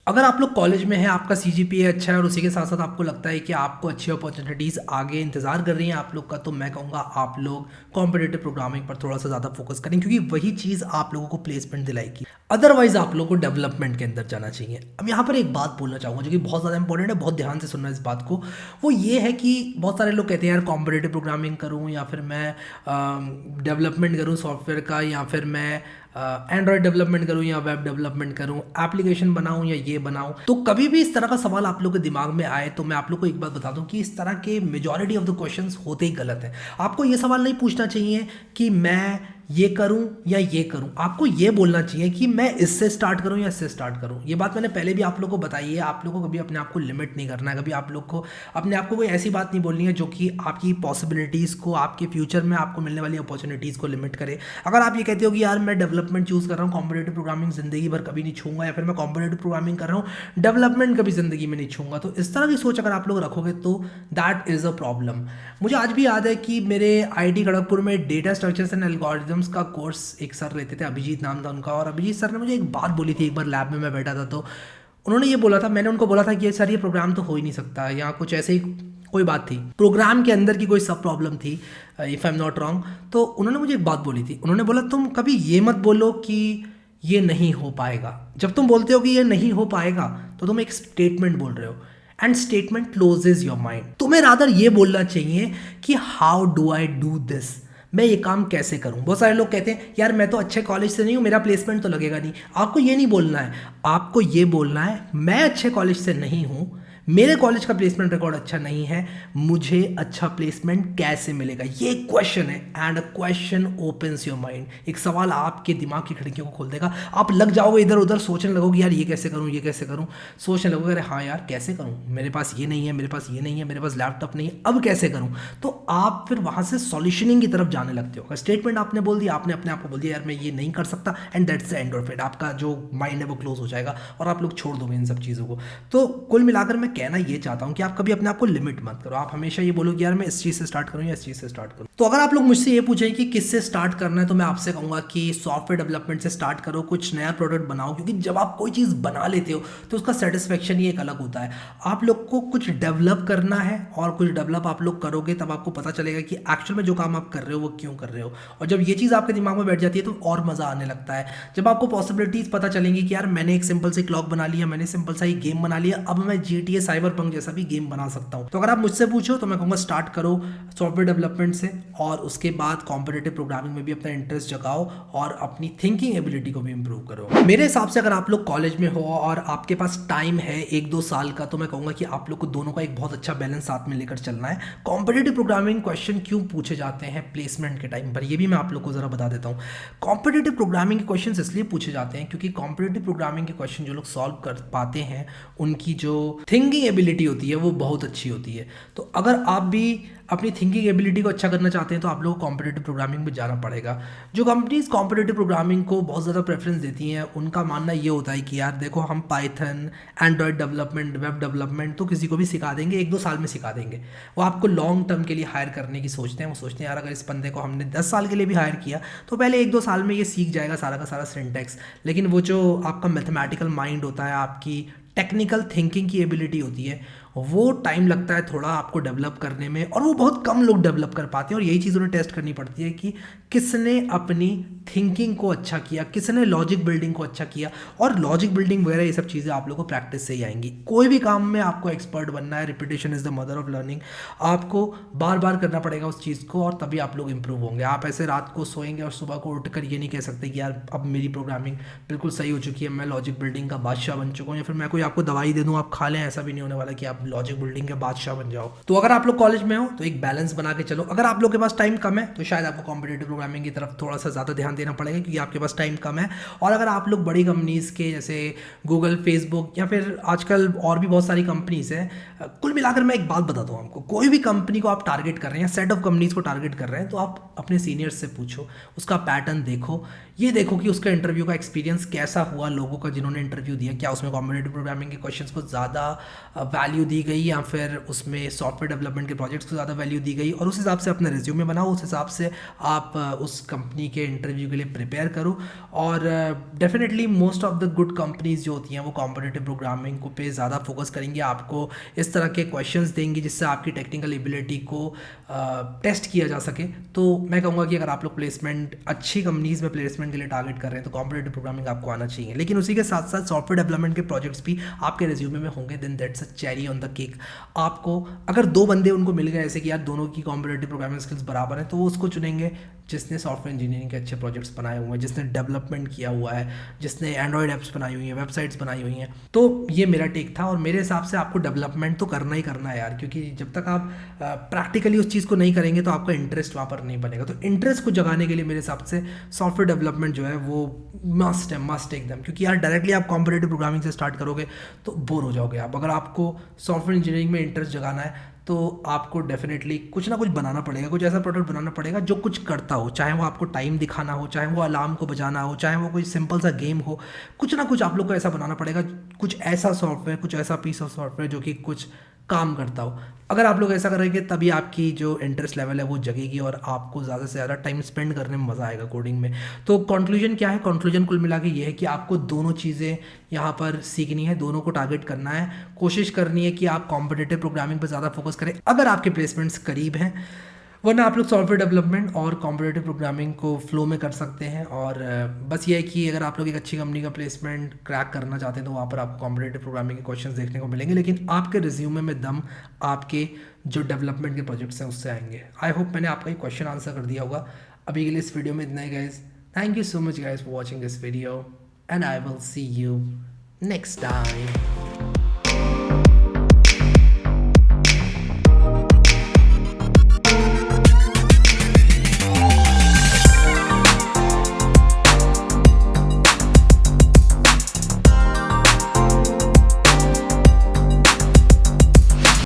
अगर आप लोग कॉलेज में हैं, आपका सीजीपीए अच्छा है और उसी के साथ साथ आपको लगता है कि आपको अच्छी अपॉर्चुनिटीज़ आगे इंतज़ार कर रही हैं आप लोग का, तो मैं कहूँगा आप लोग कॉम्पिटिटिव प्रोग्रामिंग पर थोड़ा सा ज़्यादा फोकस करें, क्योंकि वही चीज़ आप लोगों को प्लेसमेंट दिलाएगी। अदरवाइज आप लोगों को डेवलपमेंट के अंदर जाना चाहिए। अब यहाँ पर एक बात बोलना चाहूँगा जो कि बहुत ज़्यादा इंपॉर्टेंट है, बहुत ध्यान से सुनना इस बात को। वो ये है कि बहुत सारे लोग कहते हैं यार कॉम्पिटिटिव प्रोग्रामिंग करूँ या फिर मैं डेवलपमेंट करूँ सॉफ्टवेयर का, या फिर मैं एंड्रॉयड डेवलपमेंट करूँ या वेब डेवलपमेंट करूँ, एप्लीकेशन बनाऊँ या ये बनाऊँ। तो कभी भी इस तरह का सवाल आप लोग के दिमाग में आए तो मैं आप लोग को एक बात बता दूं कि इस तरह के मेजॉरिटी ऑफ द क्वेश्चंस होते ही गलत है। आपको ये सवाल नहीं पूछना चाहिए कि मैं ये करूं या ये करूं, आपको ये बोलना चाहिए कि मैं इससे स्टार्ट करूं या इससे स्टार्ट करूं। ये बात मैंने पहले भी आप लोग को बताई है। आप लोग को कभी अपने आप को लिमिट नहीं करना है, कभी आप लोग को अपने आप को कोई ऐसी बात नहीं बोलनी है जो कि आपकी पॉसिबिलिटीज़ को, आपके फ्यूचर में आपको मिलने वाली अपॉर्चुनिटीज़ को लिमिट करे। अगर आप ये कहते हो कि यार मैं डेवलपमेंट चूज़ कर रहा हूँ, कॉम्पिटिटिव प्रोग्रामिंग ज़िंदगी भर कभी नहीं छूंगा, या फिर मैं कॉम्पिटिटिव प्रोग्रामिंग कर रहा हूँ डेवलपमेंट कभी ज़िंदगी में नहीं छूंगा, तो इस तरह की सोच अगर आप लोग रखोगे तो दैट इज़ अ प्रॉब्लम। मुझे आज भी याद है कि मेरे आईटी खड़गपुर में डेटा स्ट्रक्चर्स एंड एल्गोरिथम्स का कोर्स एक सर रहते थे, अभिजीत नाम था उनका। और अभिजीत सर ने मुझे एक बात बोली थी, एक बार लैब में मैं बैठा था तो उन्होंने ये बोला था, मैंने उनको बोला था कि ये सर ये प्रोग्राम तो हो ही नहीं सकता, या कुछ ऐसे ही कोई बात थी, प्रोग्राम के अंदर की कोई सब प्रॉब्लम थी, if I am not wrong. तो उन्होंने मुझे एक बात बोली थी, उन्होंने बोला तुम कभी ये मत बोलो कि ये नहीं हो पाएगा। जब तुम बोलते हो कि ये नहीं हो पाएगा तो तुम एक स्टेटमेंट बोल रहे हो, and statement closes your mind. तुम्हें रादर ये बोलना चाहिए कि how do I do this, मैं ये काम कैसे करूं। बहुत सारे लोग कहते हैं यार मैं तो अच्छे कॉलेज से नहीं हूं, मेरा प्लेसमेंट तो लगेगा नहीं। आपको ये नहीं बोलना है, आपको ये बोलना है मैं अच्छे कॉलेज से नहीं हूं, मेरे कॉलेज का प्लेसमेंट रिकॉर्ड अच्छा नहीं है, मुझे अच्छा प्लेसमेंट कैसे मिलेगा, ये क्वेश्चन है। And a question opens your mind, एक सवाल आपके दिमाग की खिड़कियों को खोल देगा। आप लग जाओगे इधर उधर सोचने लगोगे यार ये कैसे करूं, ये कैसे करूं, सोचने लगोगे अरे हाँ यार कैसे करूं, मेरे पास ये नहीं है, मेरे पास ये नहीं है, मेरे पास लैपटॉप नहीं है, अब कैसे करूं। तो आप फिर वहां से सॉल्यूशनिंग की तरफ जाने लगते हो। स्टेटमेंट आपने बोल दिया, आपने अपने आप को बोल दिया यार मैं ये नहीं कर सकता, and that's the end of it. आपका जो माइंड है वो क्लोज हो जाएगा और आप लोग छोड़ दोगे इन सब चीज़ों को। तो कुल मिलाकर मैं कहना ये चाहता हूं कि आप कभी अपने आप को लिमिट मत करो। आप हमेशा ये बोलो कि यार मैं इस चीज़ से स्टार्ट करूं या इस चीज़ से स्टार्ट करूं। तो अगर आप लोग मुझसे ये पूछें कि किससे स्टार्ट करना है, तो मैं आपसे कहूंगा कि सॉफ्टवेयर डेवलपमेंट से स्टार्ट करो, कुछ नया प्रोडक्ट बनाओ, क्योंकि जब आप कोई चीज़ बना लेते हो तो उसका सेटिस्फेक्शन ही एक अलग होता है। आप लोग को कुछ डेवलप करना है और कुछ डेवलप आप लोग करोगे तब आपको पता चलेगा कि एक्चुअल में जो काम आप कर रहे हो वो क्यों कर रहे हो। और जब ये चीज़ आपके दिमाग में बैठ जाती है तो और मज़ा आने लगता है। जब आपको पॉसिबिलिटीज़ पता चलेंगी कि यार मैंने एक सिंपल सी क्लॉक बना लिया, मैंने सिंपल सा ही गेम बना लिया, अब मैं GTA साइबरपंक जैसा भी गेम बना सकता हूँ। तो अगर आप मुझसे पूछो तो मैं कहूँगा स्टार्ट करो सॉफ्टवेयर डेवलपमेंट से, और उसके बाद कॉम्पिटिटिव प्रोग्रामिंग में भी अपना इंटरेस्ट जगाओ और अपनी थिंकिंग एबिलिटी को भी इंप्रूव करो। मेरे हिसाब से अगर आप लोग कॉलेज में हो और आपके पास टाइम है 1-2 साल का, तो मैं कहूँगा कि आप लोग को दोनों का एक बहुत अच्छा बैलेंस साथ में लेकर चलना है। कॉम्पिटिटिव प्रोग्रामिंग क्वेश्चन क्यों पूछे जाते हैं प्लेसमेंट के टाइम पर, ये भी मैं आप लोग को ज़रा बता देता हूँ। कॉम्पिटिटिव प्रोग्रामिंग के क्वेश्चन इसलिए पूछे जाते हैं क्योंकि कॉम्पिटिटिव प्रोग्रामिंग के क्वेश्चन जो लोग सॉल्व कर पाते हैं उनकी जो थिंकिंग एबिलिटी होती है वो बहुत अच्छी होती है। तो अगर आप भी अपनी थिंकिंग एबिलिटी को अच्छा करना चाहते हैं तो आप लोगों को कॉम्पिटिटिव प्रोग्रामिंग में जाना पड़ेगा। जो कंपनीज कॉम्पिटिटिव प्रोग्रामिंग को बहुत ज़्यादा प्रेफरेंस देती हैं उनका मानना ये होता है कि यार देखो हम Python, Android development, web development तो किसी को भी सिखा देंगे, 1-2 साल में सिखा देंगे। वो आपको लॉन्ग टर्म के लिए हायर करने की सोचते हैं। वो सोचते हैं यार अगर इस बंदे को हमने 10 साल के लिए भी हायर किया तो पहले 1-2 साल में ये सीख जाएगा सारा का सारा सिंटैक्स। लेकिन वो जो आपका मैथमेटिकल माइंड होता है, आपकी टेक्निकल थिंकिंग की एबिलिटी होती है, वो टाइम लगता है थोड़ा आपको डेवलप करने में, और वो बहुत कम लोग डेवलप कर पाते हैं। और यही चीज़ उन्हें टेस्ट करनी पड़ती है कि किसने अपनी थिंकिंग को अच्छा किया, किसने लॉजिक बिल्डिंग को अच्छा किया। और लॉजिक बिल्डिंग वगैरह ये सब चीज़ें आप लोगों को प्रैक्टिस से ही आएंगी। कोई भी काम में आपको एक्सपर्ट बनना है, repetition is the mother of learning. आपको बार बार करना पड़ेगा उस चीज़ को और तभी आप लोग इंप्रूव होंगे। आप ऐसे रात को सोएंगे और सुबह को उठकर ये नहीं कह सकते कि यार अब मेरी प्रोग्रामिंग बिल्कुल सही हो चुकी है, मैं लॉजिक बिल्डिंग का बादशाह बन चुका हूँ, या फिर मैं कोई आपको दवाई दे दूँ आप खा लें। ऐसा भी नहीं होने वाला कि आप लॉजिक बिल्डिंग के बादशाह बन जाओ। तो अगर आप लोग कॉलेज में हो तो एक बैलेंस बना के चलो। अगर आप लोग के पास टाइम कम है तो शायद आपको कॉम्पिटिटिव प्रोग्रामिंग की तरफ थोड़ा सा ज़्यादा ध्यान देना पड़ेगा क्योंकि आपके पास टाइम कम है। और अगर आप लोग बड़ी कंपनीज़ के जैसे गूगल, फेसबुक या फिर आजकल और भी बहुत सारी कंपनीज़ हैं, कुल मिलाकर मैं एक बात बताता हूँ आपको, कोई भी कंपनी को आप टारगेट कर रहे हैं, सेट ऑफ कंपनीज़ को टारगेट कर रहे हैं, तो आप अपने सीनियर्स से पूछो, उसका पैटर्न देखो, ये देखो कि उसका इंटरव्यू का एक्सपीरियंस कैसा हुआ लोगों का जिन्होंने इंटरव्यू दिया, क्या उसमें कॉम्पिटिटिव प्रोग्रामिंग के क्वेश्चंस को ज़्यादा वैल्यू दी गई या फिर उसमें सॉफ्टवेयर डेवलपमेंट के प्रोजेक्ट्स को ज़्यादा वैल्यू दी गई, और उस हिसाब से अपना रिज्यूमे बनाओ, उस हिसाब से आप उस कंपनी के इंटरव्यू के लिए प्रिपेयर करो। और definitely most of the good companies जो होती हैं वो कॉम्पिटिटिव प्रोग्रामिंग को पे ज़्यादा फोकस करेंगे, आपको इस तरह के क्वेश्चंस देंगे जिससे आपकी टेक्निकल एबिलिटी को टेस्ट किया जा सके। तो मैं कहूँगा कि अगर आप लोग प्लेसमेंट अच्छी कंपनीज में प्लेसमेंट के लिए टारगेट कर रहे हैं तो कॉम्पिटिटिव प्रोग्रामिंग आपको आना चाहिए, लेकिन उसी के साथ साथ सॉफ्टवेयर डेवलपमेंट के प्रोजेक्ट्स भी आपके रिज्यूमे में होंगे, then that's a cherry on the cake. आपको अगर दो बंदे उनको मिल गए ऐसे कि यार दोनों की कॉम्पिटिटिव प्रोग्रामिंग स्किल्स बराबर हैं, तो वो उसको चुनेंगे जिसने सॉफ्टवेयर इंजीनियरिंग के अच्छे प्रोजेक्ट्स बनाए हुए हैं, जिसने डेवलपमेंट किया हुआ है, जिसने एंड्रॉयड ऐप्स बनाई हुई हैं, वेबसाइट्स बनाई हुई हैं। तो ये मेरा टेक था, और मेरे हिसाब से आपको डेवलपमेंट तो करना ही करना है यार, क्योंकि जब तक आप प्रैक्टिकली उस चीज़ को नहीं करेंगे तो आपका इंटरेस्ट वहाँ पर नहीं बनेगा। तो इंटरेस्ट को जगाने के लिए मेरे हिसाब से सॉफ्टवेयर डेवलपमेंट जो है वो मस्ट एकदम, क्योंकि यार डायरेक्टली आप कॉम्पिटिटिव प्रोग्रामिंग से स्टार्ट करोगे तो बोर हो जाओगे आप। अगर आपको सॉफ्टवेयर इंजीनियरिंग में इंटरेस्ट जगाना है तो आपको डेफिनेटली कुछ ना कुछ बनाना पड़ेगा, कुछ ऐसा प्रोडक्ट बनाना पड़ेगा जो कुछ करता हो, चाहे वो आपको टाइम दिखाना हो, चाहे वो अलार्म को बजाना हो, चाहे वो कोई सिंपल सा गेम हो, कुछ ना कुछ आप लोग को ऐसा बनाना पड़ेगा, कुछ ऐसा सॉफ्टवेयर, कुछ ऐसा पीस ऑफ सॉफ्टवेयर जो कि कुछ काम करता हो। अगर आप लोग ऐसा करेंगे तभी आपकी जो इंटरेस्ट लेवल है वो जगेगी और आपको ज़्यादा से ज़्यादा टाइम स्पेंड करने में मज़ा आएगा कोडिंग में। तो कंक्लूजन क्या है? कंक्लूजन कुल मिला के ये है कि आपको दोनों चीज़ें यहाँ पर सीखनी है, दोनों को टारगेट करना है, कोशिश करनी है कि आप कॉम्पिटिटिव प्रोग्रामिंग पर ज़्यादा फोकस करें अगर आपके प्लेसमेंट्स करीब हैं, वरना आप लोग सॉफ्टवेयर डेवलपमेंट और कॉम्पिटिटिव प्रोग्रामिंग को फ्लो में कर सकते हैं। और बस ये है कि अगर आप लोग एक अच्छी कंपनी का प्लेसमेंट क्रैक करना चाहते हैं तो वहाँ पर आपको कॉम्पिटिटिव प्रोग्रामिंग के क्वेश्चंस देखने को मिलेंगे, लेकिन आपके रिज्यूमे में दम आपके जो डेवलपमेंट के प्रोजेक्ट्स हैं उससे आएंगे। आई होप मैंने आपका ये क्वेश्चन आंसर कर दिया होगा। अभी के लिए इस वीडियो में इतना ही guys. Thank you so much guys for watching this video and I will see you next time.